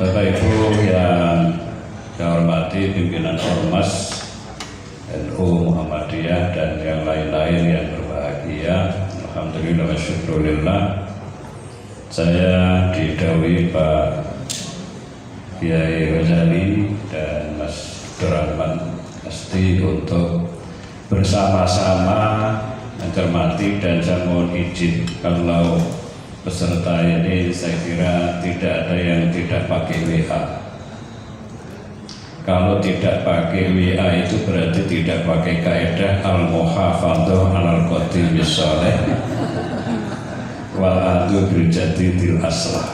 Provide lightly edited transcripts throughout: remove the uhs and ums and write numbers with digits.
Bapak Ibu yang saya hormati, pimpinan Ormas NU Muhammadiyah dan yang lain-lain yang berbahagia, alhamdulillah wa syukurillah. Saya didhawuhi Pak Kiai Ghazali dan Mas Abdurrahman Asti untuk bersama-sama mencermati, dan saya mohon izin kalau peserta ini saya kira tidak ada yang tidak pakai WA. Kalau tidak pakai WA itu berarti tidak pakai kaidah al-muhafadzah alal qadim bisoleh wal adu bil jadidil aslah.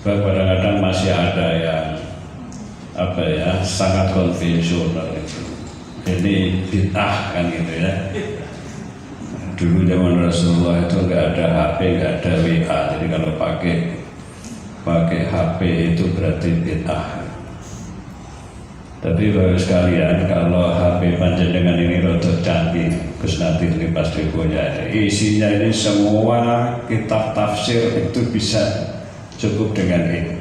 Kadang-kadang masih ada yang sangat konvensional itu. Ini bid'ah kan gitu ya. Dulu zaman Rasulullah itu nggak ada HP, nggak ada WA. Jadi kalau pakai HP itu berarti bid'ah. Tapi bapak sekalian, kalau HP panjenengan ini rotok canggih, Gus Nadir ini pasti punya. Isinya ini semua kitab tafsir itu bisa cukup dengan ini.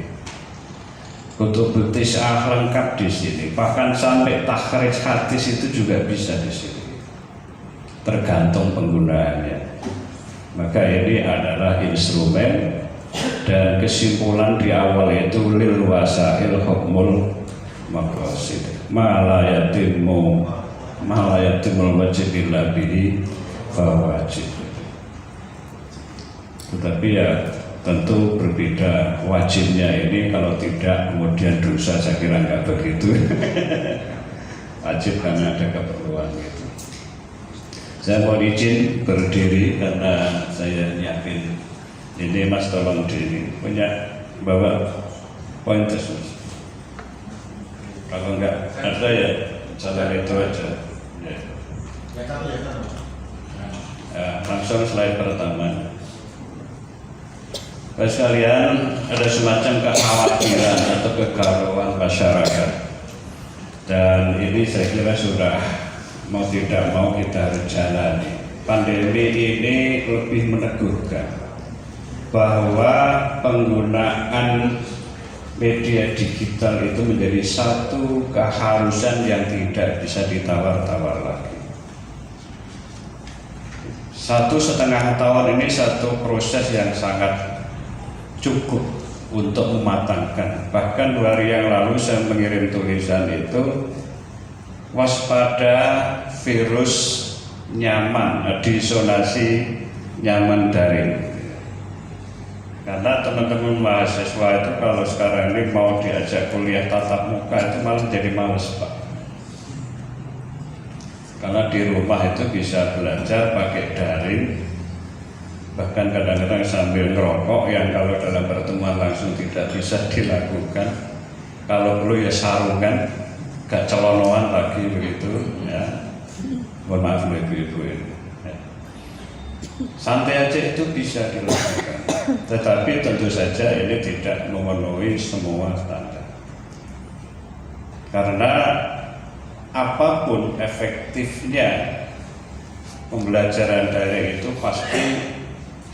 Kutubut Tis'ah lengkap di sini, bahkan sampai takhrij hadis itu juga bisa di sini. Tergantung penggunaannya. Maka ini adalah instrumen, dan kesimpulan di awal itu lil wasail hukmul maqasid. Malayatimul wajib illa bihi fawajib. Tetapi ya tentu berbeda wajibnya ini, kalau tidak kemudian dosa, saya kira nggak begitu. Wajib karena ada keperluan gitu. Saya mohon izin berdiri karena saya nyiapin ini. Mas tolong diri punya bawa pointer. Kalau enggak ada ya salah itu aja ya. Langsung slide pertama. Bapak sekalian, ada semacam kekhawatiran atau kegalauan masyarakat, dan ini saya kira sudah mau tidak mau kita harus jalani. Pandemi ini lebih meneguhkan bahwa penggunaan media digital itu menjadi satu keharusan yang tidak bisa ditawar-tawar lagi. 1,5 tahun ini satu proses yang sangat cukup untuk mematangkan. Bahkan 2 hari yang lalu saya mengirim tulisan itu, waspada virus nyaman, disonasi nyaman daring. Karena teman-teman mahasiswa itu kalau sekarang ini mau diajak kuliah tatap muka itu malah jadi males, Pak. Karena di rumah itu bisa belajar pakai daring, bahkan kadang-kadang sambil ngerokok yang kalau dalam pertemuan langsung tidak bisa dilakukan. Kalau perlu ya sarungan, gak celonoan lagi begitu ya. Mohon maaf ibu-ibu ini. Santai aja itu bisa dilakukan, tetapi tentu saja ini tidak memenuhi semua standar. Karena apapun efektifnya pembelajaran daring itu pasti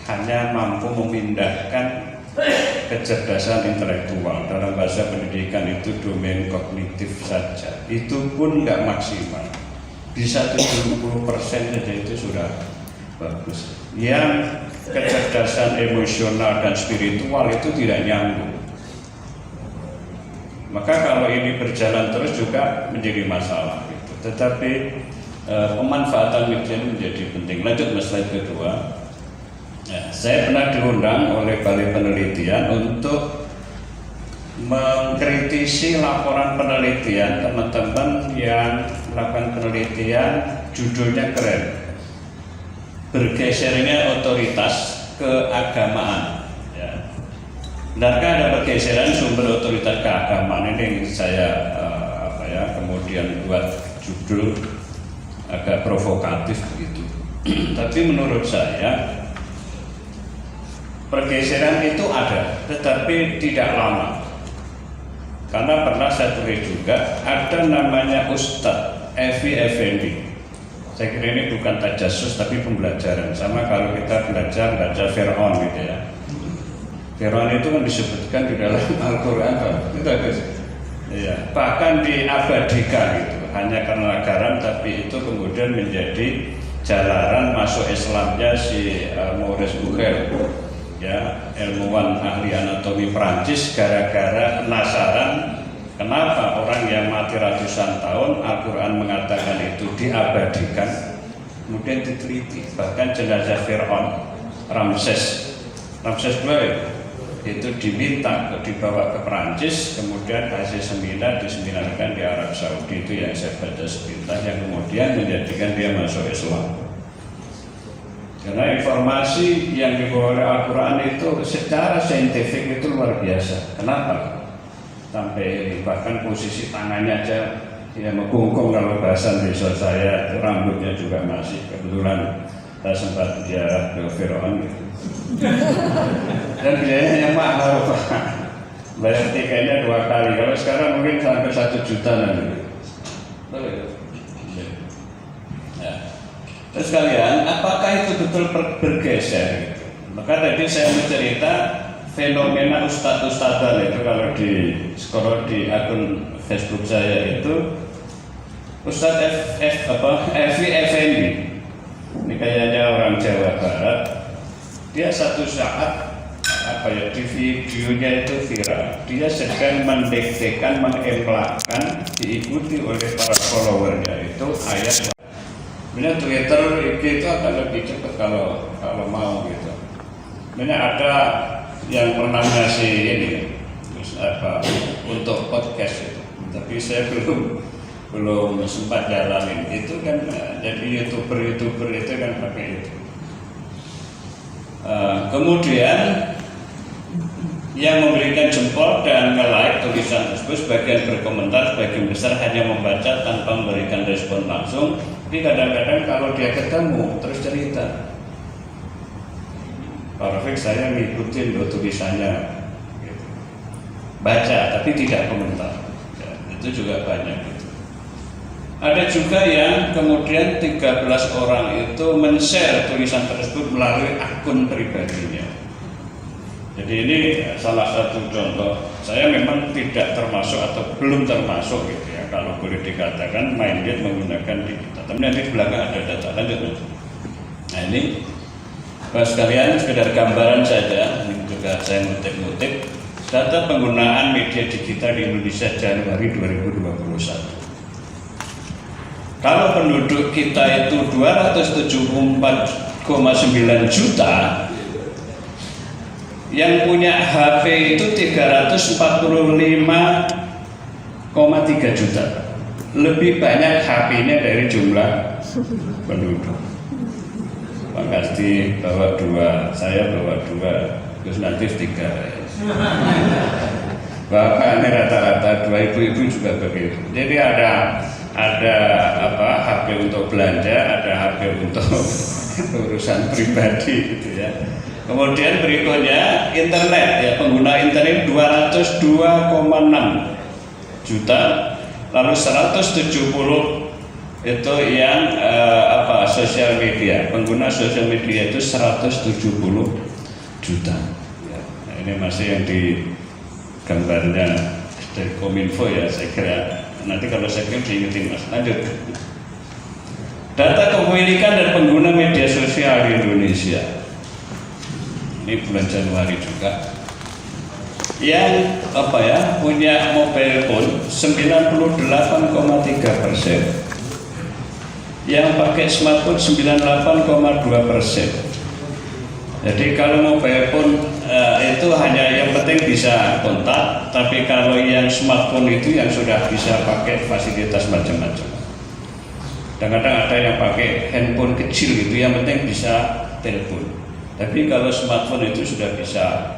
hanya mampu memindahkan kecerdasan intelektual. Dalam bahasa pendidikan itu domain kognitif saja, itu pun nggak maksimal. Bisa 70% saja itu sudah bagus. Yang kecerdasan emosional dan spiritual itu tidak nyambung. Maka kalau ini berjalan terus juga menjadi masalah gitu. Tetapi pemanfaatan media menjadi penting. Lanjut slide kedua. Saya pernah diundang oleh Balai Penelitian untuk mengkritisi laporan penelitian teman-teman yang melakukan penelitian. Judulnya keren, bergesernya otoritas keagamaan. Ya. Benarkah ada pergeseran sumber otoritas keagamaan? Ini saya kemudian buat judul agak provokatif begitu. Tapi menurut saya pergeseran itu ada, tetapi tidak lama. Karena pernah saya tulis juga, ada namanya Ustadz Evi Effendi. Saya kira ini bukan tajasus tapi pembelajaran. Sama kalau kita baca Fir'aun gitu ya. Fir'aun itu kan disebutkan di dalam Al-Quran, itu Gus. Ya, bahkan diabadikan itu hanya karena garam, tapi itu kemudian menjadi jalaran masuk Islamnya si Maurice Bucaille, ya, ilmuwan ahli anatomi Prancis, gara-gara penasaran kenapa orang yang mati ratusan tahun Al-Quran mengatakan itu diabadikan, kemudian diteliti. Bahkan jenazah Fir'aun Ramses II itu diminta dibawa ke Perancis, kemudian hasil seminar diseminarkan di Arab Saudi, itu yang saya baca sepintas, yang kemudian menjadikan dia masuk Islam. Karena informasi yang dibawa oleh Al-Quran itu secara saintifik itu luar biasa. Kenapa? Sampai bahkan posisi tangannya aja ya mengkungkung, kalau bahasa desa saya, rambutnya juga masih. Kebetulan saya sempat ziarah ke Fir'aun gitu. Dan biayanya yang mahal Pak, bayar tiketnya 2 kali, kalau sekarang mungkin sampai 1 juta nanti. Ya. Terus kalian, apakah itu betul bergeser? Maka tadi saya mencerita fenomena ustadz-ustadzan itu, kalau di scroll di akun Facebook saya itu Ustadz Evi Effendi, ini kayaknya orang Jawa Barat. Dia satu saat di videonya itu viral, dia sedang mendektekan, mengemplakan, diikuti oleh para followernya itu ayat. Sebenarnya Twitter itu akan lebih cepat kalau mau gitu. Sebenarnya ada yang pernah ngasih ini untuk podcast itu, tapi saya belum sempat jalanin. Itu kan jadi youtuber itu kan pakai itu. Kemudian yang memberikan jempol dan nge-like tulisan tersebut, sebagian berkomentar, sebagian besar hanya membaca tanpa memberikan respon langsung. Tapi kadang-kadang kalau dia ketemu terus cerita, Pak Rafiq, saya ngikutin tulisannya gitu. Baca tapi tidak komentar ya, itu juga banyak gitu. Ada juga yang kemudian 13 orang itu men-share tulisan tersebut melalui akun pribadinya. Jadi ini salah satu contoh. Saya memang tidak termasuk atau belum termasuk gitu ya, kalau boleh dikatakan minded menggunakan digital. Tapi nanti di belakang ada data, lanjut. Nah ini sekalian sekedar gambaran saja, ini juga saya ngutip data penggunaan media digital di Indonesia Januari 2021. Kalau penduduk kita itu 274,9 juta, yang punya HP itu 345,3 juta. Lebih banyak HP-nya dari jumlah penduduk. Pak Kasti bawa 2, saya bawa 2, Gus Natif 3. Bahkan rata-rata 2, ibu-ibu juga begitu. Jadi ada HP untuk belanja, ada HP untuk urusan pribadi gitu ya. Kemudian berikutnya internet ya, pengguna internet 202,6 juta, lalu 170 itu yang sosial media, pengguna sosial media itu 170 juta ya. Nah, ini masih yang di gambarnya dari Kominfo ya, saya kira nanti kalau saya kira diingetin Mas. Lanjut. Data kepemilikan dan pengguna media sosial di Indonesia. Ini bulan Januari juga. Yang punya mobile phone 98,3%. Yang pakai smartphone 98,2%. Jadi kalau mobile phone itu hanya yang penting bisa kontak, tapi kalau yang smartphone itu yang sudah bisa pakai fasilitas macam-macam. Kadang-kadang ada yang pakai handphone kecil gitu, yang penting bisa telepon. Tapi kalau smartphone itu sudah bisa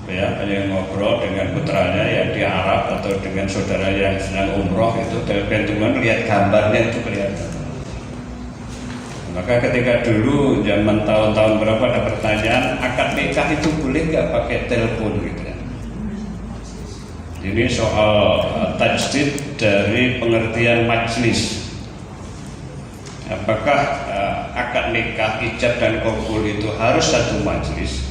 ya, hanya ngobrol dengan putranya yang di Arab atau dengan saudara yang sedang umroh, itu telepon, lihat gambarnya itu kelihatan. Maka ketika dulu zaman tahun-tahun berapa ada pertanyaan akad nikah itu boleh nggak pakai telepon gitu ya. Ini soal tajdid dari pengertian majlis. Apakah akad nikah, ijab dan qabul itu harus satu majlis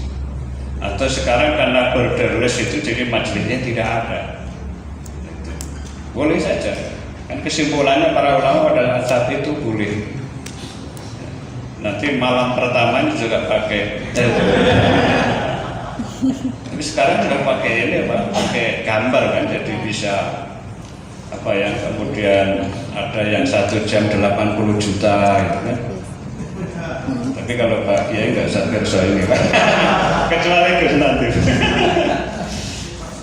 Atau sekarang karena borderless itu jadi majelisnya tidak ada. Gitu. Boleh saja. Kan kesimpulannya para ulama pada saat itu boleh. Nanti malam pertama juga pakai. Tapi sekarang sudah pakai ini Pak, pakai gambar kan, jadi bisa apa ya, kemudian ada yang 1 jam 80 juta gitu kan. Tapi kalau Pak Kiai nggak usah kerja ini Pak, kecuali Gus nanti.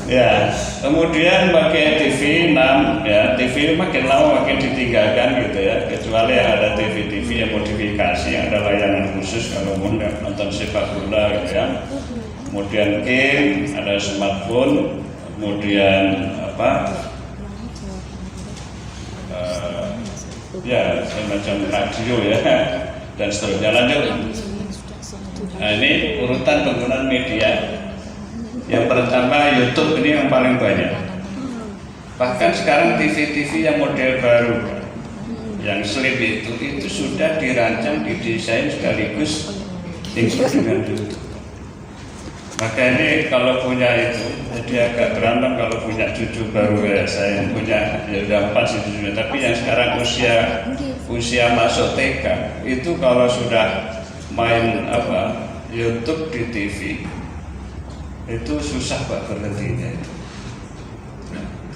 Ya, kemudian pakai TV 6 ya, TV makin lama makin ditinggalkan gitu ya, kecuali yang ada TV yang modifikasi, yang ada layanan khusus kalau mau nonton sepak bola gitu ya. Kemudian game, ada smartphone, kemudian apa? Ya, semacam radio ya, dan seterusnya. Lanjut. Nah, ini urutan penggunaan media. Yang pertama YouTube, ini yang paling banyak. Bahkan sekarang TV yang model baru, yang slim itu sudah dirancang, didesain sekaligus include dengan YouTube. Maka ini kalau punya itu, jadi agak berantem kalau punya cucu baru ya. Saya punya ya udah 4 sih cucunya, tapi yang sekarang usia masuk TK itu kalau sudah main apa YouTube di TV itu susah Pak berhentinya itu.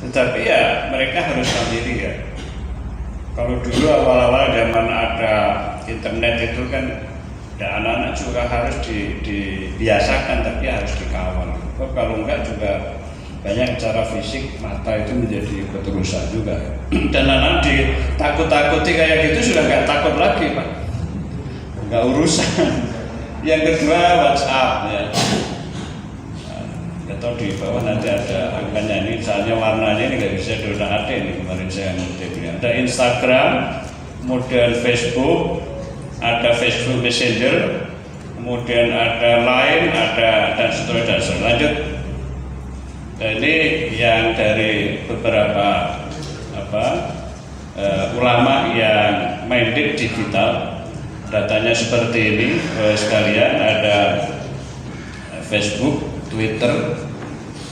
Tetapi ya mereka harus mandiri ya. Kalau dulu awal-awal zaman ada internet itu kan ya anak-anak juga harus dibiasakan, tapi harus dikawal. Kalau enggak juga banyak secara fisik mata itu menjadi keterusan juga. Dan anak ditakut-takuti kayak gitu sudah nggak takut lagi Pak, nggak urusan. Yang kedua WhatsApp ya. Atau di bawah nanti ada angkanya ini, misalnya warnanya ini nggak bisa ada ini kemarin saya ngutip ya. Ada Instagram, kemudian Facebook, ada Facebook Messenger, kemudian ada Line, ada dan seterusnya. Lanjut. Nah, ini yang dari beberapa ulama yang minded digital, datanya seperti ini sekalian. Ada Facebook, Twitter.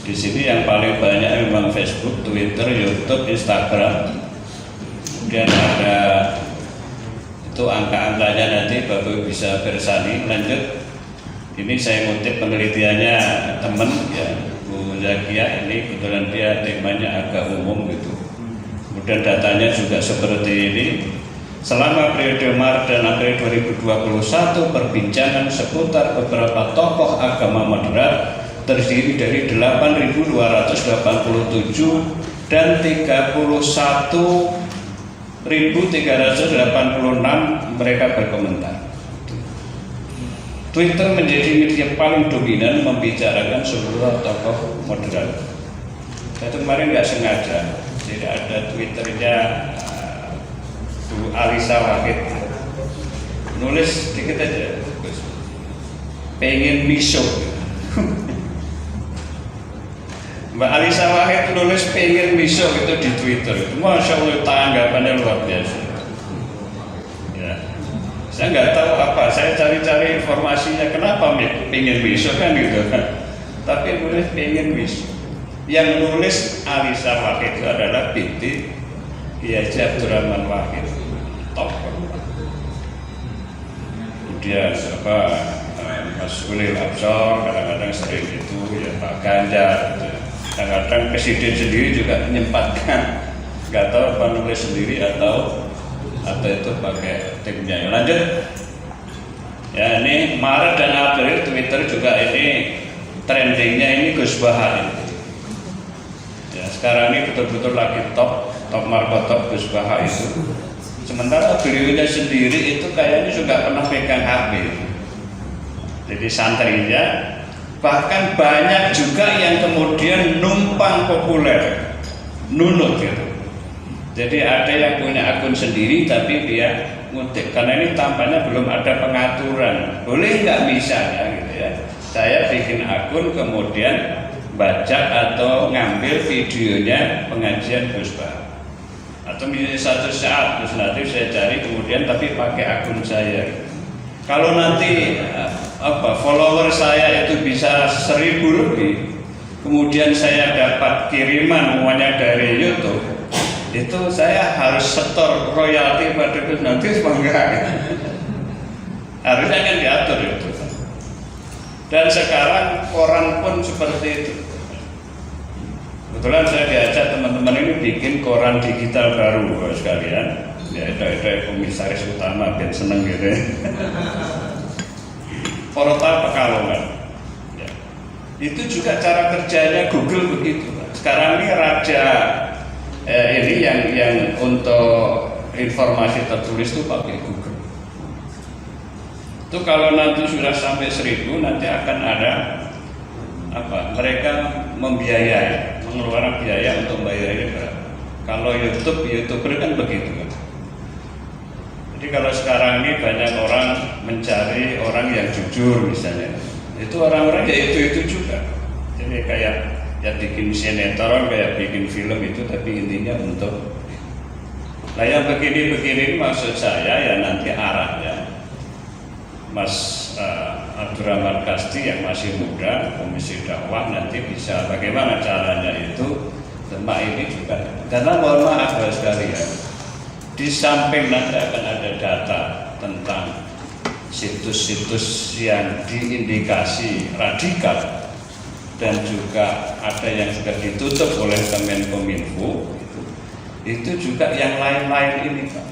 Di sini yang paling banyak memang Facebook, Twitter, YouTube, Instagram. Kemudian ada itu angka-angkanya nanti Bapak bisa bersani. Lanjut. Ini saya ngutip penelitiannya teman ya, Bu Zakia, ini kebetulan dia temanya agak umum gitu. Kemudian datanya juga seperti ini. Selama periode Maret dan April 2021, perbincangan seputar beberapa tokoh agama moderat terdiri dari 8.287 dan 31.386 mereka berkomentar. Twitter menjadi media paling dominan membicarakan seluruh tokoh moderat. Saya kemarin nggak sengaja, tidak ada Twitternya Bu Alisa Wahid, nulis sedikit aja, pengen miso. Mbak Alisa Wahid nulis pengen miso itu di Twitter. Masya Allah, tanggapannya luar biasa. Ya, saya nggak tahu apa. Saya cari-cari informasinya kenapa pengen miso kan gitu kan. Tapi nulis pengen miso. Yang nulis Alisa Wahid itu adalah binti Kiai Abdurrahman Wahid, top. Kemudian Mas Ulil Absor kadang-kadang sering itu ya, Pak Ganjar. Kadang-kadang presiden sendiri juga menyempatkan, nggak tahu apa nulis sendiri atau itu pakai timnya. Lanjut. Ya, ini Maret dan April Twitter juga ini trendingnya ini Gus Baha. Ya, sekarang ini betul-betul lagi top markotop Gus Baha itu. Sementara beliaunya sendiri itu kayaknya juga pernah pegang HP. Jadi santrinya, bahkan banyak juga yang kemudian numpang populer, nunut gitu. Jadi ada yang punya akun sendiri tapi dia ngutip, karena ini tampaknya belum ada pengaturan. Boleh nggak misalnya gitu ya, saya bikin akun kemudian baca atau ngambil videonya pengajian Gus Baha, atau misalnya satu saat terus nanti saya cari kemudian tapi pakai akun saya. Kalau nanti follower saya itu bisa 1000 lebih, kemudian saya dapat kiriman uangnya dari YouTube, itu saya harus setor royalti pada nanti sebenarnya harusnya kan diatur itu. Dan sekarang koran pun seperti itu. Kebetulan saya diajak teman-teman ini bikin koran digital baru sekalian. Ya itu komisaris utama biar seneng gitu. Portal Pekalongan. Ya. Itu juga cara kerjanya Google begitu. Sekarang ini raja ini yang untuk informasi tertulis itu pakai Google. Itu kalau nanti sudah sampai 1000 nanti akan ada mereka membiayai, mengeluarkan biaya untuk membayar ini berapa. Kalau YouTuber kan begitu kan. Jadi kalau sekarang ini banyak orang mencari orang yang jujur misalnya, itu orang-orang ya itu juga. Jadi kayak ya bikin sinetron, kayak bikin film itu, tapi intinya untuk yang begini maksud saya ya nanti arahnya Mas Abdurrahman Kasti yang masih muda, Komisi Dakwah nanti bisa bagaimana caranya itu Demak ini juga. Karena mohon maaf sekalian, di samping nanti akan ada data tentang situs-situs yang diindikasi radikal dan juga ada yang sudah ditutup oleh Kemenkominfo, itu juga yang lain-lain ini Pak.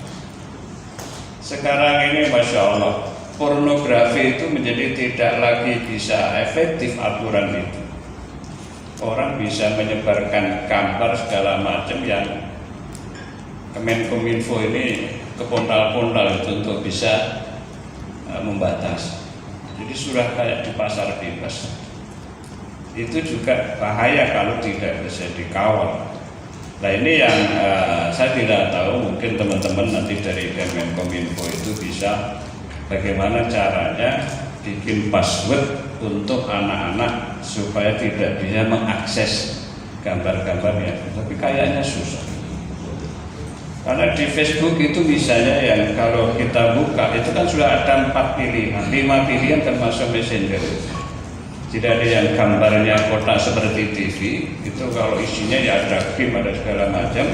Sekarang ini Masya Allah, pornografi itu menjadi tidak lagi bisa efektif aturan itu. Orang bisa menyebarkan gambar segala macam yang Kemenkominfo ini kepontal-pontal itu untuk bisa membatasi. Jadi sudah kayak di pasar bebas. Itu juga bahaya kalau tidak bisa dikawal. Nah ini yang saya tidak tahu, mungkin teman-teman nanti dari Kemenkominfo itu bisa bagaimana caranya bikin password untuk anak-anak supaya tidak bisa mengakses gambar-gambarnya, tapi kayaknya susah. Karena di Facebook itu misalnya yang kalau kita buka itu kan sudah ada 4 pilihan, 5 pilihan termasuk Messenger. Tidak ada yang gambarnya kotak seperti TV, itu kalau isinya ya ada game, ada segala macam.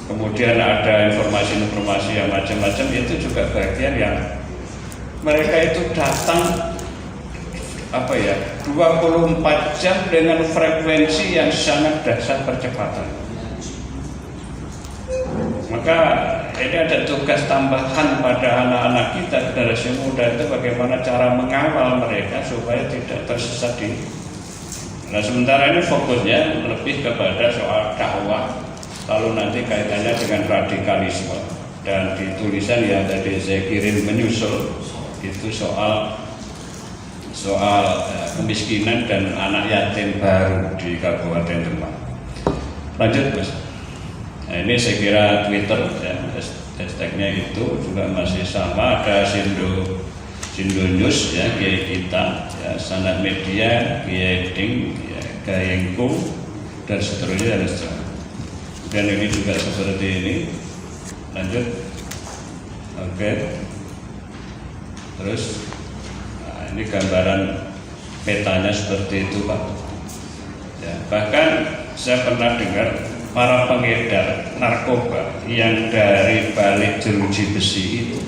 Kemudian ada informasi-informasi yang macam-macam, itu juga bagian yang mereka itu datang 24 jam dengan frekuensi yang sangat dahsyat percepatan. Maka ini ada tugas tambahan pada anak-anak kita, generasi muda itu bagaimana cara mengawal mereka supaya tidak tersesat di. Nah sementara ini fokusnya lebih kepada soal dakwah, lalu nanti kaitannya dengan radikalisme, dan di tulisan yang tadi saya kirim menyusul itu soal kemiskinan dan anak yatim baru di Kabupaten Demak. Lanjut Mas. Nah, ini saya kira Twitter ya, hashtagnya itu juga masih sama, ada Sindo News ya, Kiai kita ya, Sanad Media, Kiai Ding, ya, Gayengku dan seterusnya dan seterusnya. Dan ini juga seperti ini. Lanjut. Oke. Terus ini gambaran petanya seperti itu Pak. Ya, bahkan saya pernah dengar para pengedar narkoba yang dari balik jeruji besi itu,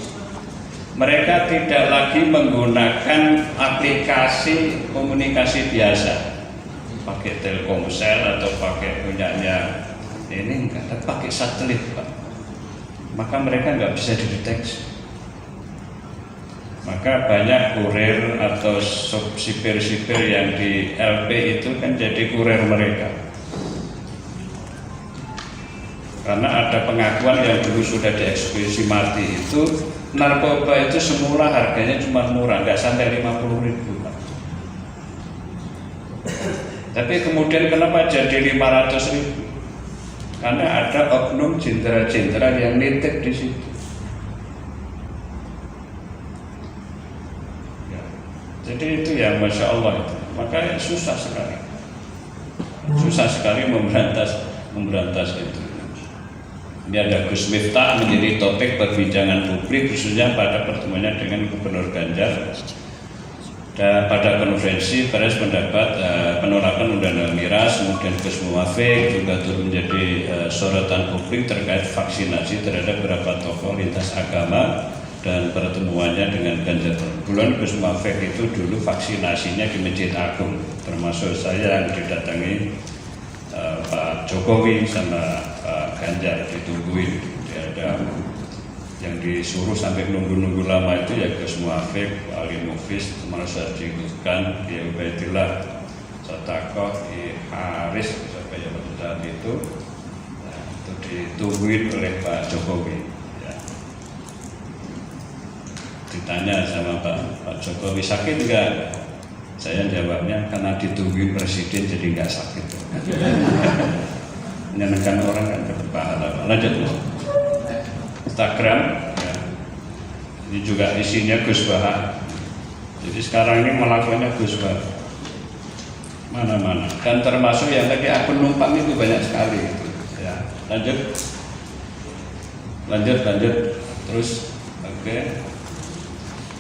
mereka tidak lagi menggunakan aplikasi komunikasi biasa, pakai Telkomsel atau pakai punyanya ini enggak, tapi pakai satelit Pak. Maka mereka nggak bisa dideteksi. Maka banyak kurir atau sipir-sipir yang di LP itu kan jadi kurir mereka. Karena ada pengakuan yang dulu sudah dieksekusi mati itu, narkoba itu semula harganya cuma murah, nggak sampai 50.000 Pak. Tapi kemudian kenapa jadi 500.000? Karena ada oknum jenderal-jenderal yang nitip di situ. Jadi itu ya Masya Allah itu. Maka susah sekali memberantas itu. Ini ada Gus Miftah menjadi topik perbincangan publik khususnya pada pertemuannya dengan Gubernur Ganjar. Dan pada konferensi pers pendapat penolakan undang-undang miras, kemudian Gus Muafik juga turut menjadi sorotan publik terkait vaksinasi terhadap beberapa tokoh lintas agama dan pertemuannya dengan Ganjar Pranowo. Gus Muafik itu dulu vaksinasinya di Masjid Agung, termasuk saya yang didatangi Pak Jokowi sama Pak Ganjar ditungguin. Ada yang disuruh sampai nunggu-nunggu lama itu ya Gus Muafik, Ali Mufis, merasa dibutuhkan, ya Ubaidillah, Sotakoh, Haris, sampai yang saat itu ditungguin oleh Pak Jokowi. Ya. Ditanya sama Pak Jokowi, sakit enggak? Saya jawabnya karena ditungguin presiden jadi nggak sakit. Menyenangkan orang kan berpahala. Lanjut. Instagram ya. Ini juga isinya Gus Bah. Jadi sekarang ini melakukannya Gus Bah mana-mana, dan termasuk yang tadi akun numpang itu banyak sekali gitu. Ya. Lanjut terus. Oke.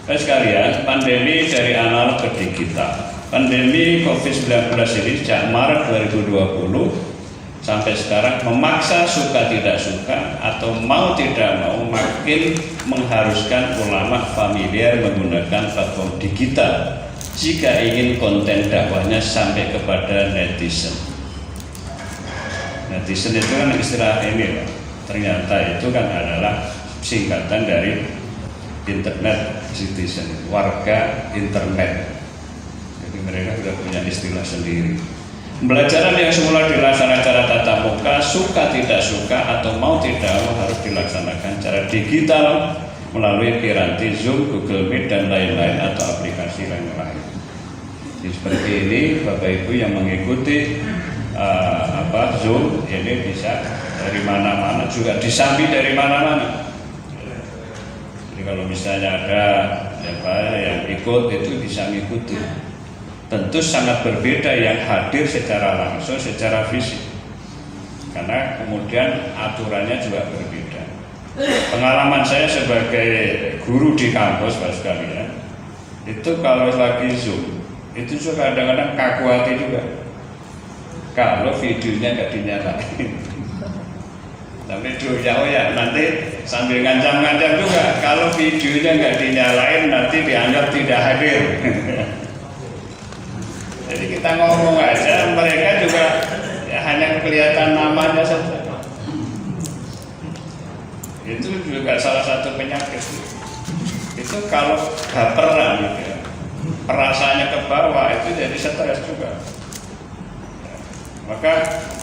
Sekalian, pandemi dari analog ke digital. Pandemi COVID-19 ini sejak Maret 2020 sampai sekarang memaksa suka tidak suka atau mau tidak mau makin mengharuskan ulama familiar menggunakan platform digital jika ingin konten dakwahnya sampai kepada netizen. Netizen itu kan istilah ini loh. Ternyata itu kan adalah singkatan dari internet citizen, warga internet. Jadi mereka sudah punya istilah sendiri. Pembelajaran yang semula dilaksanakan secara tatap muka, suka tidak suka atau mau tidak mau harus dilaksanakan secara digital melalui piranti Zoom, Google Meet dan lain-lain atau aplikasi lain-lain. Jadi seperti ini Bapak Ibu yang mengikuti Zoom ini bisa dari mana-mana, juga disambi dari mana-mana. Jadi kalau misalnya ada yang ikut itu bisa mengikuti. Tentu sangat berbeda yang hadir secara langsung, secara fisik, karena kemudian aturannya juga berbeda. Pengalaman saya sebagai guru di kampus, Pak sekalian, itu kalau lagi Zoom, itu juga kadang-kadang kaku hati juga kalau videonya nggak dinyalain. Tapi ya nanti sambil ngancam-ngancam juga, kalau videonya nggak dinyalain nanti dianggap tidak hadir. Jadi kita ngomong aja, mereka juga ya, hanya kelihatan namanya saja. Itu juga salah satu penyakit. Itu kalau baperan gitu ya, perasaannya ke bawah itu jadi stres juga. Maka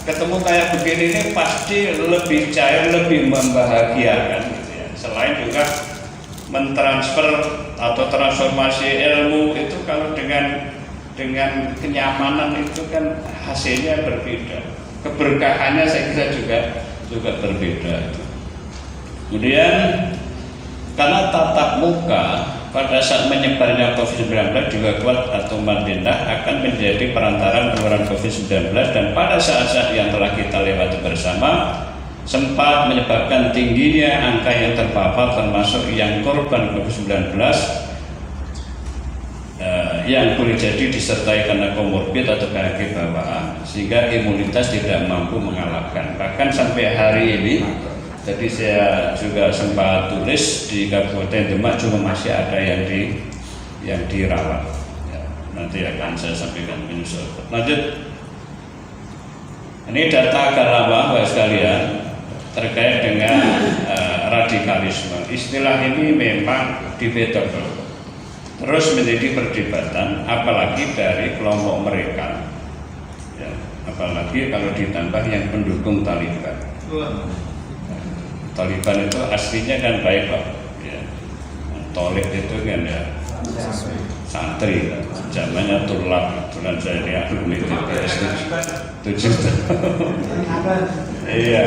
ketemu kayak begini ini pasti lebih cair, lebih membahagiakan gitu ya. Selain juga mentransfer atau transformasi ilmu itu kalau dengan kenyamanan itu kan hasilnya berbeda, keberkahannya saya kira juga berbeda. Kemudian karena tatap muka pada saat menyebarnya COVID-19 juga kuat atau Madinah akan menjadi perantara penularan COVID-19, dan pada saat-saat yang telah kita lewati bersama sempat menyebabkan tingginya angka yang terpapar termasuk yang korban COVID-19 yang boleh jadi disertai karena komorbid atau penyakit bawaan, sehingga imunitas tidak mampu mengalahkan. Bahkan sampai hari ini, tadi saya juga sempat tulis di Kabupaten Demak cuma masih ada yang dirawat. Ya, nanti akan saya sampaikan menyusul. Lanjut. Ini data agak lama, Bapak sekalian, terkait dengan radikalisme. Istilah ini memang debatable, terus menjadi perdebatan, apalagi dari kelompok mereka, ya, apalagi kalau ditambah yang pendukung Taliban. Taliban itu aslinya kan baik Pak, ya. Tolik itu kan ya santri, zamannya tulab, bulan saya ini alumni TPS 7 tahun. Iya,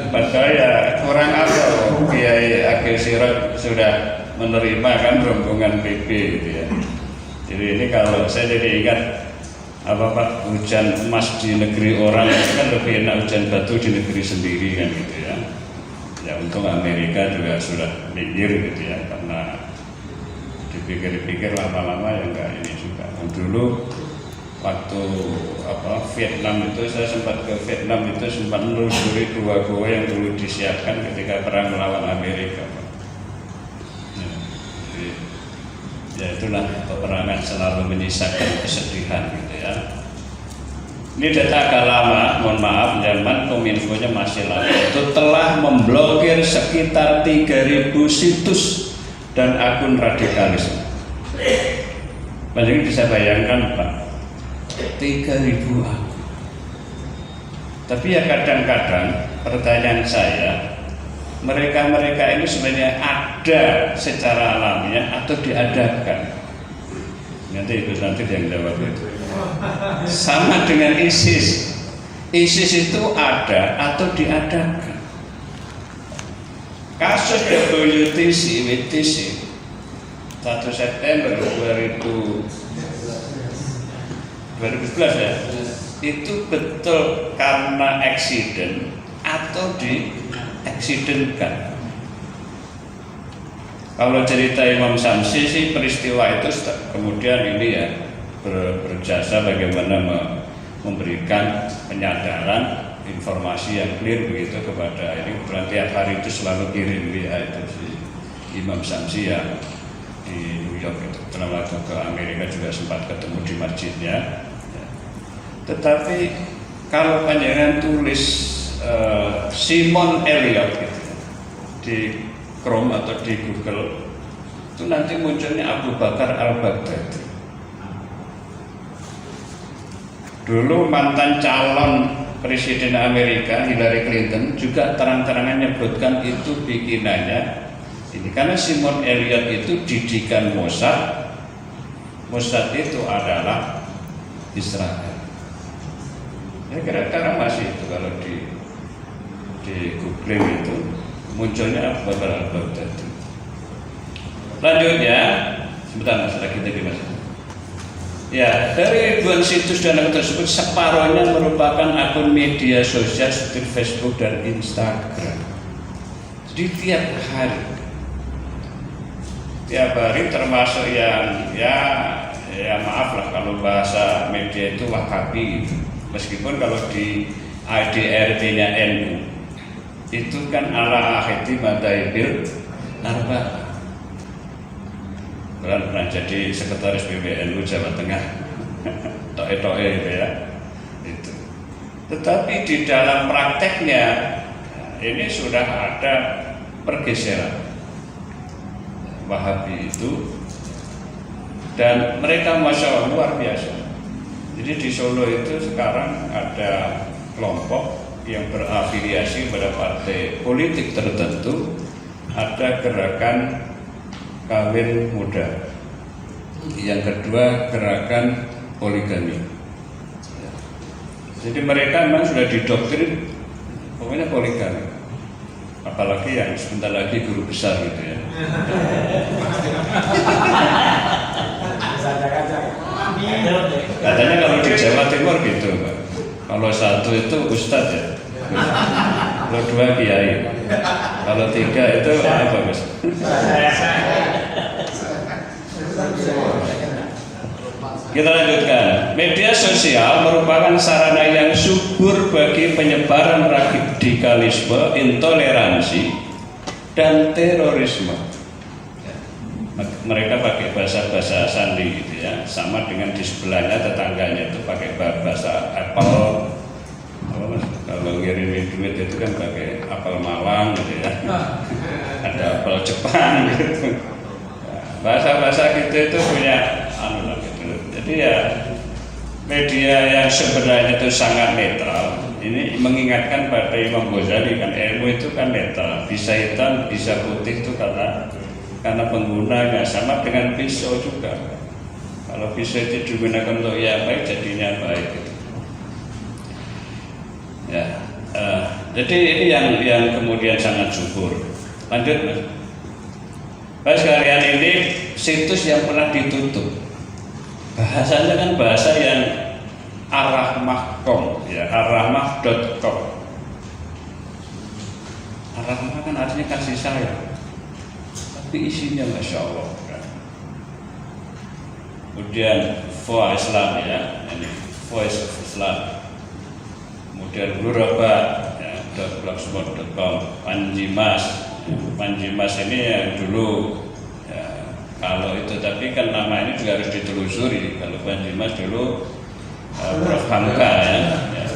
padahal ya kurang apa, Kiai Akhil Sirot sudah menerima kan rombongan PP gitu ya. Jadi ini kalau saya jadi ingat apa Pak, hujan emas di negeri orang itu kan lebih enak hujan batu di negeri sendiri kan gitu ya. Ya untung Amerika juga sudah minggir gitu ya, karena dipikir-pikir lama-lama ya enggak ini juga. Dulu waktu Vietnam itu saya sempat ke Vietnam itu sempat menelusuri gua-gua yang dulu disiapkan ketika perang melawan Amerika. Ya itulah peperangan selalu menyisakan kesedihan gitu ya. Ini data agak lama, mohon maaf, zaman Kominfo-nya masih lama. Itu telah memblokir sekitar 3.000 situs dan akun radikalisme. Jadi bisa bayangkan Pak, 3.000 akun. Tapi ya kadang-kadang pertanyaan saya, mereka ini sebenarnya ada secara alamiah atau diadakan? Nanti yang jawab itu. Sama dengan ISIS. ISIS itu ada atau diadakan. Kasus WTC 1 September 2011 ya, itu betul karena eksiden atau dieksidenkan. Kalau cerita Imam Syamsi sih peristiwa itu kemudian ini ya berjasa bagaimana memberikan penyadaran informasi yang clear begitu kepada ini. Kemudian tiap hari itu selalu kirim WA itu si Imam Syamsi yang di New York itu. Setelah waktu ke Amerika juga sempat ketemu di masjidnya. Tetapi kalau panjangan tulis Simon Elliot gitu, di Chrome atau di Google itu nanti munculnya Abu Bakar al-Baghdadi. Dulu mantan calon Presiden Amerika Hillary Clinton juga terang-terangan menyebutkan itu bikinannya ini, karena Simon Elliot itu didikan Mossad. Mossad itu adalah Israel. Ya kira-kira masih itu kalau di googling itu munculnya Abu Bakar al-Baghdadi. Lanjutnya, sebentar mas, lagi tadi mas. Ya, dari ribuan situs dan akun tersebut separuhnya merupakan akun media sosial seperti Facebook dan Instagram. Jadi tiap hari termasuk yang ya maaf lah kalau bahasa media itu wakabi gitu. Meskipun kalau di ADRT-nya NU itu kan ala akhiti madaibil arba. Pernah jadi sekretaris PBNU Jawa Tengah, toe gitu ya. Itu. Tetapi di dalam prakteknya ini sudah ada pergeseran Wahabi itu, dan mereka masya Allah luar biasa. Jadi di Solo itu sekarang ada kelompok yang berafiliasi pada partai politik tertentu, ada gerakan kawin muda, yang kedua gerakan poligami. Jadi mereka memang sudah didoktrin pokoknya poligami, apalagi yang sebentar lagi guru besar gitu ya. Katanya kalau di Jawa Timur gitu Pak, kalau satu itu ustadz ya, kalau dua kiai, kalau tiga itu apa Mas? Kita lanjutkan. Media sosial merupakan sarana yang subur bagi penyebaran radikalisme, intoleransi, dan terorisme. Mereka pakai bahasa sandi gitu ya, sama dengan di sebelahnya tetangganya itu pakai bahasa Apple. Kalau ngirimin duit itu kan pakai apel Malang gitu ya, ada apel Jepang gitu. Bahasa-bahasa gitu itu punya gitu. Jadi ya media yang sebenarnya itu sangat netral. Ini mengingatkan pada Imam Ghazali kan, ilmu itu kan netral, bisa hitam bisa putih itu karena penggunanya. Sama dengan pisau juga. Kalau pisau itu digunakan untuk yang baik jadinya baik gitu. Ya, jadi ini yang kemudian sangat subur. Lanjut Mas. Mas sekalian, ini situs yang pernah ditutup. Bahasanya kan bahasa yang arrahmah.com ya, arrahmah.com. Arrahmah kan artinya kasih sayang. Tapi isinya masya Allah kan. kemudian Voa Islam ya, ini Voice of Islam, kemudian Gluraba ya, .blogspot.com, Panji Mas. Panji Mas ini yang dulu ya, kalau itu, tapi kan nama ini juga harus ditelusuri. Kalau Panji Mas dulu Prof Hamka ya,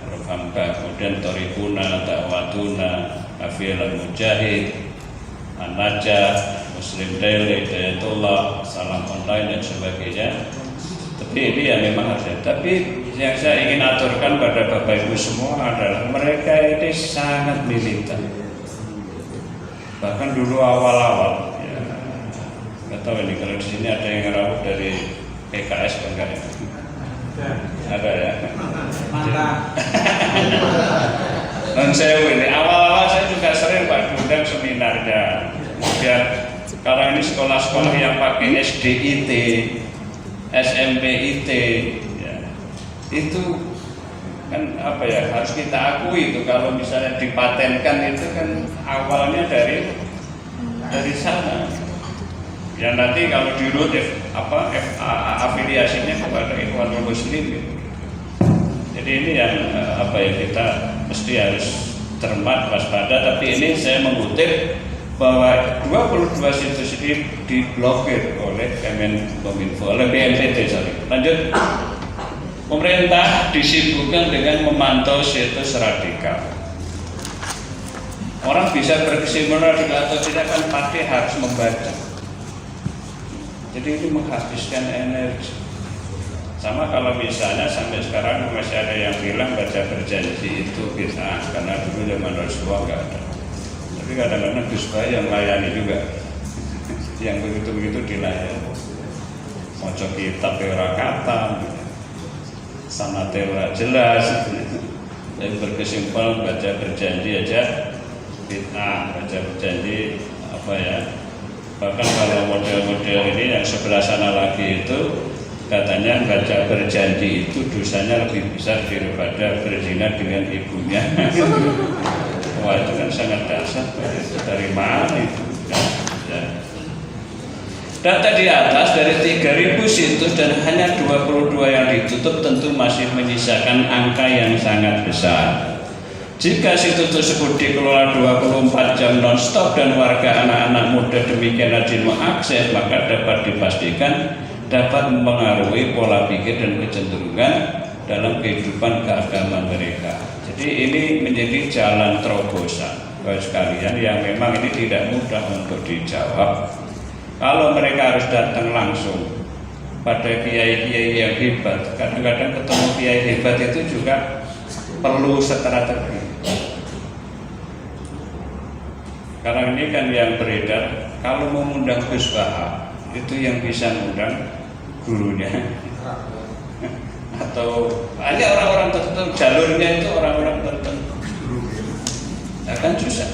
Prof Hamka, kemudian Torikuna, Dakwatuna, Afil Al-Mujahid, An-Najah, Muslim Daily, Hidayatullah, Salam Online dan sebagainya. Tapi ini ya memang harus. Tapi yang saya ingin aturkan pada Bapak Ibu semua adalah mereka ini sangat militan. Bahkan dulu awal-awal, ya, nggak tahu ini kalau di sini ada yang rawat dari PKS enggak ya? Ada ya? Non sewu ini awal-awal saya juga sering Pak diundang seminarnya. Kemudian kalau ini sekolah-sekolah yang pakai SDIT, SMPIT, ya, itu kan apa ya, harus kita akui itu kalau misalnya dipatenkan itu kan awalnya dari sana. Ya nanti kalau dirut afiliasinya kepada Ikhwanul Muslimin. Jadi ini yang apa ya, kita mesti harus cermat, waspada. Tapi ini saya mengutip bahwa 22 situs ini diblokir oleh Kemenkominfo, oleh BNPT. Lanjut. Pemerintah disibukkan dengan memantau situs radikal. Orang bisa berkesimpulan radikal atau tidak kan pasti harus membaca. Jadi ini menghabiskan energi. Sama kalau misalnya sampai sekarang masih ada yang bilang baca berjanji itu bid'ah, karena dulu zaman Rasulullah nggak ada. Tapi kadang-kadang Gus Bah yang melayani juga, yang begitu-begitu dilayani. Moco kitab ora kata, sama teora jelas. Tapi berkesimpulan baca berjanji aja bid'ah, baca berjanji apa ya. Bahkan kalau model-model ini yang sebelah sana lagi itu katanya baca berjanji itu dosanya lebih besar daripada berzina dengan ibunya. Wah itu kan sangat dasar. Dari mana itu? Ya. Data di atas dari 3.000 situs dan hanya 22 yang ditutup tentu masih menyisakan angka yang sangat besar. Jika situs tersebut dikelola 24 jam non-stop dan warga anak-anak muda demikian rajin mengakses, maka dapat dipastikan dapat mempengaruhi pola pikir dan kecenderungan dalam kehidupan keagamaan mereka. Jadi ini menjadi jalan terobosan bagi sekalian yang memang ini tidak mudah untuk dijawab. Kalau mereka harus datang langsung pada kiai-kiai yang hebat, kadang-kadang ketemu kiai hebat itu juga perlu strategi. Karena ini kan yang beredar, kalau mengundang Gus Bah itu yang bisa mengundang gurunya atau hanya orang-orang tertentu, jalurnya itu orang-orang tertentu, akan susah.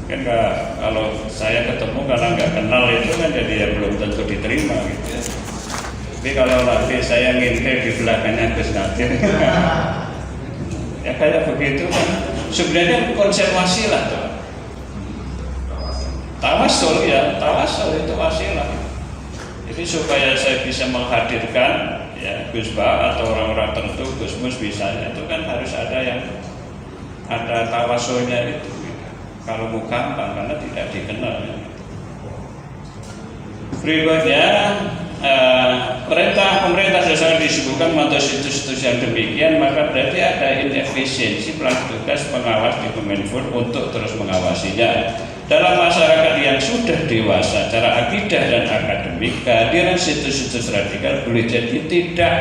Mungkin kalau saya ketemu karena nggak kenal itu kan jadi ya belum tentu diterima gitu ya. Tapi kalau nanti saya ngintil di belakangnya Gus Nadir ya kayak begitu kan sebenarnya konsep wasilah tuh. Tawasul ya, tawasul itu wasilah. Jadi supaya saya bisa menghadirkan ya Gus Bah atau orang-orang tertentu, Gus Mus misalnya, itu kan harus ada yang ada tawasulnya itu. Kalau mau gampang karena tidak dikenal. Ya. Berikutnya pemerintah sudah disibukkan memantau situs-situs yang demikian, maka berarti ada inefisiensi petugas pengawas di Kominfo untuk terus mengawasinya. Dalam masyarakat yang sudah dewasa secara akidah dan akademik, kehadiran situs-situs radikal boleh jadi tidak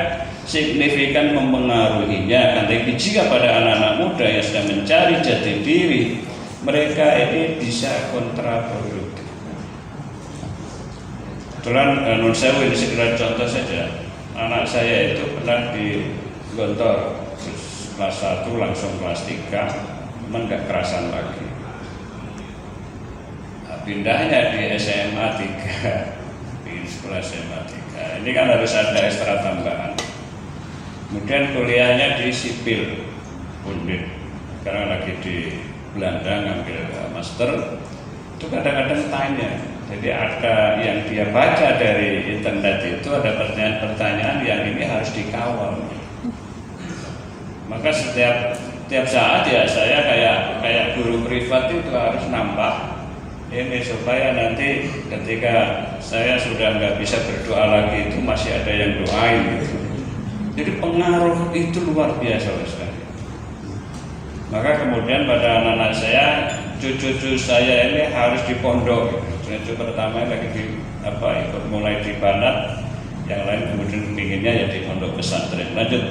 signifikan mempengaruhinya. Tapi jika pada anak-anak muda yang sedang mencari jati diri, mereka ini bisa kontraproduktif. Kebetulan non sewu ini sekedar contoh saja. Anak saya itu pernah di Gontor kelas 1 langsung kelas 3, cuman nggak kerasan lagi. Nah, pindahnya di SMA 3, di sekolah SMA 3. Ini kan harus ada ekstra tambahan. Kemudian kuliahnya di sipil Undip. Sekarang lagi di Belanda ngambil master. Itu kadang-kadang tanya, Jadi ada yang dia baca dari internet itu ada pertanyaan-pertanyaan yang ini harus dikawal. Maka setiap saat ya saya kayak guru privat itu harus nambah ini supaya nanti ketika saya sudah nggak bisa berdoa lagi itu masih ada yang doain gitu. Jadi pengaruh itu luar biasa sekali. Maka kemudian pada anak-anak saya, cucu-cucu saya ini harus di pondok. Cucu pertama lagi ikut mulai di Banat, yang lain kemudian pinginnya ya di pondok pesantren. Lanjut.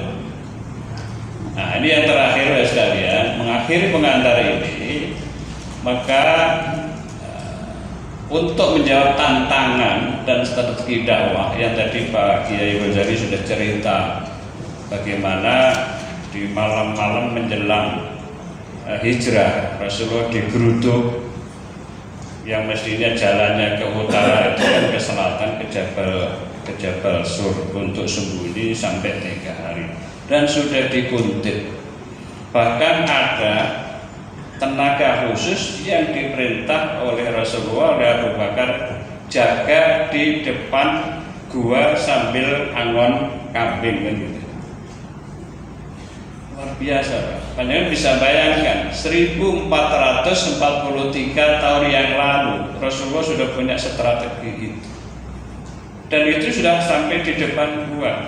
Nah ini yang terakhir ya sekalian, mengakhiri pengantar ini, maka untuk menjawab tantangan dan strategi dakwah yang tadi Pak Kiai Ghazali sudah cerita bagaimana di malam-malam menjelang hijrah Rasulullah digeruduk yang mestinya jalannya ke utara itu kan ke selatan ke Jabal Sur untuk sembunyi sampai 3 hari dan sudah dikuntit. Bahkan ada tenaga khusus yang diperintah oleh Rasulullah oleh Abu Bakar jaga di depan gua sambil angon kambing kan gitu. Luar biasa Pak. Panjenengan bisa bayangkan 1443 tahun yang lalu Rasulullah sudah punya strategi itu. Dan itu sudah sampai di depan gua.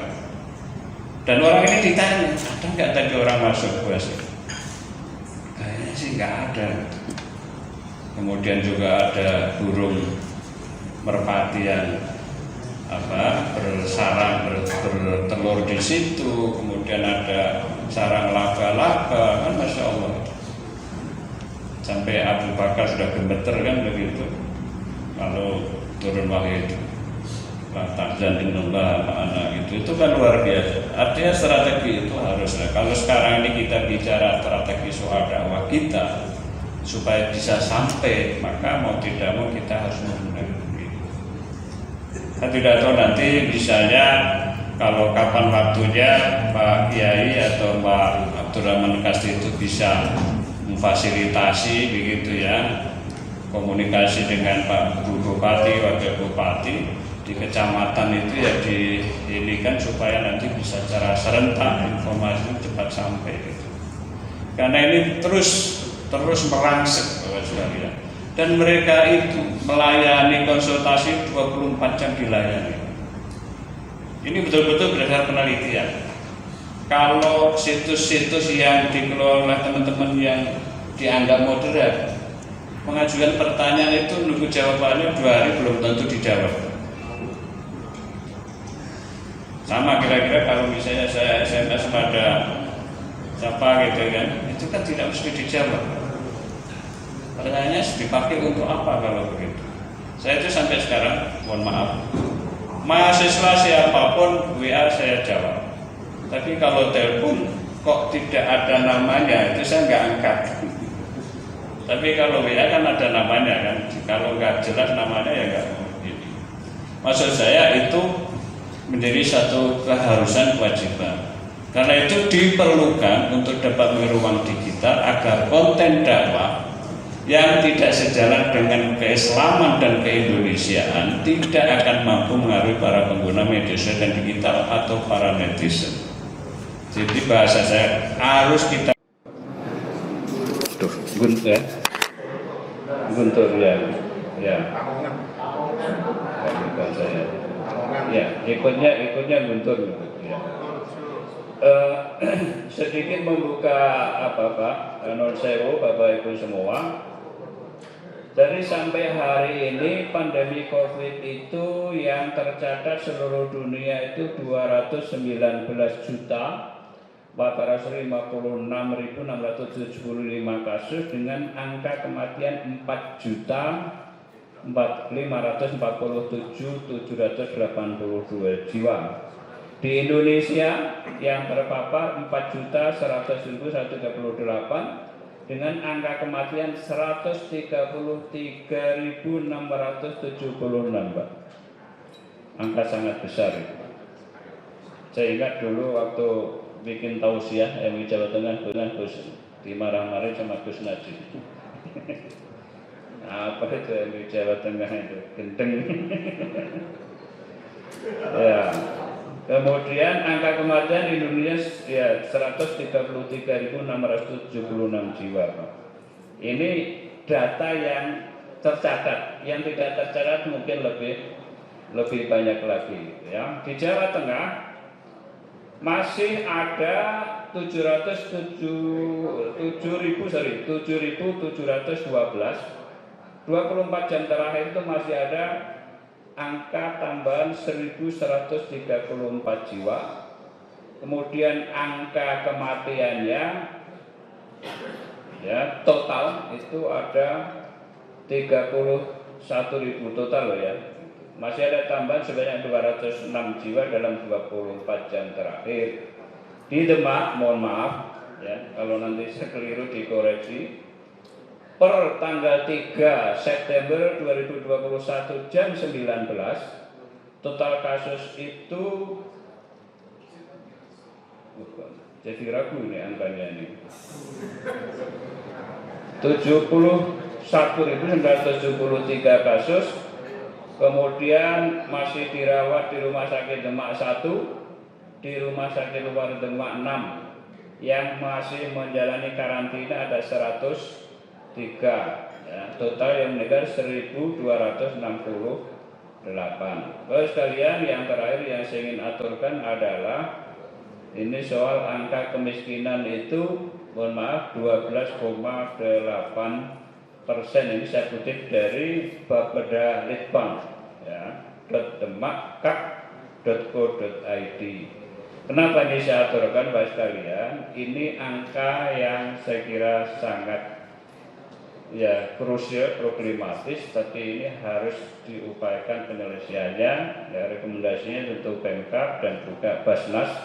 Dan orang ini ditanya, ada nggak tadi orang masuk gua sih? Kayaknya sih nggak ada. Kemudian juga ada burung merpati yang bersarang bertelur di situ. Kemudian ada sarang laba-laba, kan masya Allah. Sampai Abu Bakar sudah gemeter kan begitu. Kalau turun wahyu itu, tahzan innallah ma'ana itu kan luar biasa. Artinya strategi itu haruslah. Kalau sekarang ini kita bicara strategi soal dakwah kita supaya bisa sampai, maka mau tidak mau kita harus menggunakan itu. Saya tidak tahu nanti misalnya kalau kapan waktunya Pak Kiai atau Pak Abdurrahman Kasdi itu bisa memfasilitasi begitu ya komunikasi dengan Pak Bupati, Wakil Bupati di kecamatan itu ya ini kan supaya nanti bisa secara serentak informasi cepat sampai gitu. Karena ini terus merangsek Bapak sekalian. Dan mereka itu melayani konsultasi 24 jam dilayani. Ini betul-betul berdasar penelitian. Kalau situs-situs yang dikelola oleh teman-teman yang dianggap moderat, mengajukan pertanyaan itu nunggu jawabannya 2 hari belum tentu dijawab. Sama kira-kira kalau misalnya saya SMS pada siapa gitu kan, itu kan tidak mesti dijawab. Pertanyaannya dipakai untuk apa kalau begitu? Saya itu sampai sekarang, mohon maaf, mahasiswa siapapun WA saya jawab. Tapi kalau telepon kok tidak ada namanya, itu saya nggak angkat. Tapi kalau WA kan ada namanya kan, kalau nggak jelas namanya ya nggak. Maksud saya itu menjadi satu keharusan kewajiban. Karena itu diperlukan untuk dapat ruang digital agar konten dakwah yang tidak sejalan dengan keislaman dan keindonesiaan tidak akan mampu mengaruhi para pengguna media sosial dan digital atau para netizen. Jadi bahasa saya harus kita Guntur ya. Bukan saya. Ya, ikutnya Guntur ya. Sedikit membuka Pak non sewu Bapak Ibu semua. Dari sampai hari ini pandemi COVID itu yang tercatat seluruh dunia itu 219.456.675 kasus dengan angka kematian 4.547.782 jiwa. Di Indonesia yang terpapar 4.100.138 dengan angka kematian 133.676, Pak. Angka sangat besar itu. Saya ingat dulu waktu bikin tausiah MUI Jawa Tengah Gus dimarah-marahin sama Gus Najib. Apa itu yang di Jawa Tengah itu? Gendeng. Ya. Kemudian angka kematian di Indonesia ya 133.676 jiwa, Pak. Ini data yang tercatat, yang tidak tercatat mungkin lebih banyak lagi. Ya. Di Jawa Tengah masih ada 7.712 24 jam terakhir itu masih ada angka tambahan 1.134 jiwa. Kemudian angka kematiannya ya total itu ada 31.000 total loh ya. Masih ada tambahan sebanyak 206 jiwa dalam 24 jam terakhir. Di Demak, mohon maaf ya, kalau nanti saya keliru dikoreksi. Per tanggal 3 September 2021 jam 19, total kasus itu jadi ragu ini angkanya ini 71.973 kasus. Kemudian masih dirawat di Rumah Sakit Demak 1, di Rumah Sakit Luar Demak 6, yang masih menjalani karantina ada 103 ya, total yang meninggal 1.268. Terus sekalian, yang terakhir yang saya ingin aturkan adalah ini soal angka kemiskinan itu, mohon maaf, 12,8%. Ini saya kutip dari Bapeda Litbang ya, .demak.co.id. Kenapa ini saya aturkan, Bapak sekalian? Ini angka yang saya kira sangat ya krusial, problematis, tapi ini harus diupayakan penyelesaiannya. Ya, rekomendasinya tentu Pemkab dan juga Basnas.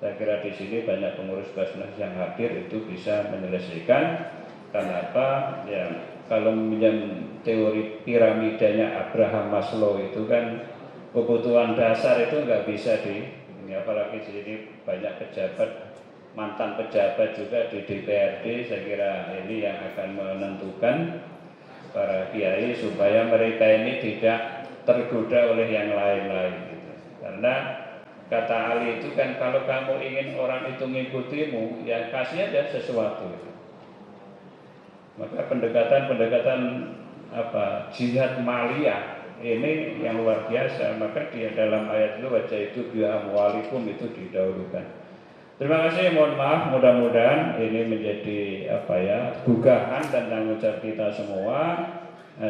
Saya kira di sini banyak pengurus Basnas yang hadir itu bisa menyelesaikan. Karena apa? Ya, kalau meminjam teori piramidanya Abraham Maslow itu kan kebutuhan dasar itu nggak bisa ini, apalagi di sini banyak pejabat, mantan pejabat juga di DPRD. Saya kira ini yang akan menentukan para kiai supaya mereka ini tidak tergoda oleh yang lain-lain gitu. Karena kata Ali itu kan, kalau kamu ingin orang itu mengikutimu, ya kasih aja sesuatu. Maka pendekatan apa jihad maliyah ini yang luar biasa. Maka dia dalam ayat itu wajah itu biha amwalikum itu didahulukan. Terima kasih, mohon maaf, mudah-mudahan ini menjadi apa ya gugahan dan tanggung jawab kita semua,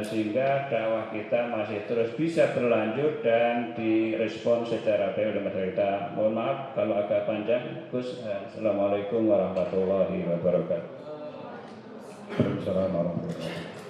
sehingga dakwah kita masih terus bisa berlanjut dan direspon secara baik oleh masyarakat. Mohon maaf kalau agak panjang, Gus. Assalamualaikum warahmatullahi wabarakatuh. Waalaikumsalam warahmatullahi wabarakatuh.